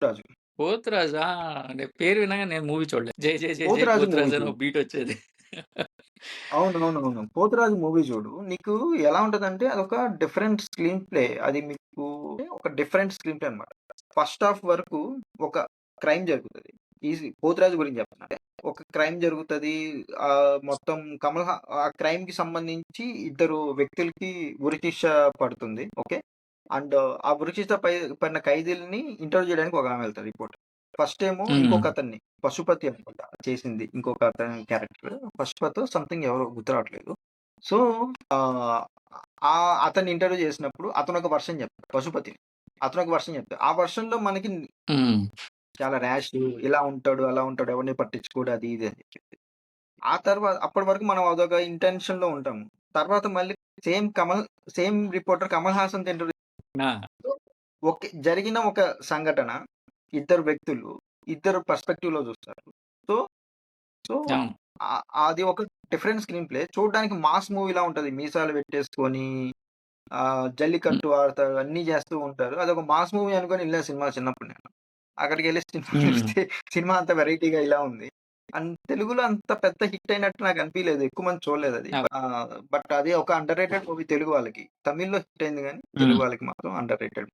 రాజు. 'పోతురాజు' నేను పేరు వినంగానే నేను మూవీ చూడలే. 'జై జై జై జై 'పోతురాజు' మూవీ పోతురాజు' అని చూడు. ఒక బీటొచ్చేది. అవునవునవును. 'పోతురాజు' మూవీ చూడు. నీకు ఎలా ఉంటదంటే అదొక డిఫరెంట్ స్క్రీన్ ప్లే. అది మీకు ఒక డిఫరెంట్ స్క్రీన్ ప్లే అన్నమాట. ఫస్ట్ హాఫ్ వరకు ఒక క్రైమ్ జరుగుతది. ఈజీ 'పోతురాజు' గురించి చెప్తున్నా. ఒక క్రైమ్ జరుగుతది. మొత్తం ఆ క్రైమ్‌కి సంబంధించి ఇద్దరు వ్యక్తులకి ఉరి శిక్ష పడుతుంది. ఓకే. అండ్ ఆ ఉరి శిక్ష పడిన ఖైదీలని ఇంటర్వ్యూ చేయడానికి ఒకామె వెళ్తది రిపోర్టర్. ఫస్ట్ ఏమో హ్మ్. ఇంకొకతన్ని పశుపతి అనుకుంటా చేసింది. ఇంకొక అతని క్యారెక్టర్. పశుపతో సంథింగ్ ఎవరో గుర్తు రావట్లేదు. సో, ఆహ్, అతన్ని ఇంటర్వ్యూ చేసినప్పుడు అతనొక వెర్షన్ చెప్తాడు పశుపతి. అతనొక వెర్షన్ చెప్తాడు. ఆ వెర్షన్‌లో మనకి హ్మ్. చాలా ర్యాష్, ఇలా ఉంటాడు, అలా ఉంటాడు, ఎవరిని పట్టించుకోడు అది ఇది అని చెప్పి. అప్పటి వరకు మనం అదొక ఇంటెన్షన్‌లో ఉంటాము. తర్వాత మళ్ళీ same Kamal same reporter Kamal హాసన్‌తో ఇంటర్వ్యూ ఆ! ఓకే. జరిగిన ఒక సంఘటన, ఇద్దరు వ్యక్తులు, ఇద్దరు పర్స్‌పెక్టివ్‌లో చూస్తారు. సో, సో, అవును. అది ఒక డిఫరెంట్ స్క్రీన్ ప్లే. చూడడానికి మాస్ మూవీలా ఉంటది. మీసాలు పెట్టేసుకొని హ్మ్. జల్లికట్టు ఆడతారు. అన్నీ చేస్తూ ఉంటారు. అదొక మాస్ మూవీ అనుకోని ఎళ్ళా సినిమా చిన్నప్పుడు నేను. అక్కడికెళ్ళి సినిమా హ్మ్. చూస్తే సినిమా అంత వెరైటీగా ఇలా ఉంది. తెలుగులో అంత పెద్ద హిట్ అయినట్టు నాకు అనిపియలేదు. ఎక్కువ మంది చూడలేదది. అవును. బట్ అది ఒక అండర్ రేటెడ్ మూవీ తెలుగు వాళ్ళకి. తమిళ్‌లో హిట్ అయింది గానీ, హ్మ్. తెలుగు వాళ్ళకి మాత్రం అండర్ రేటెడ్.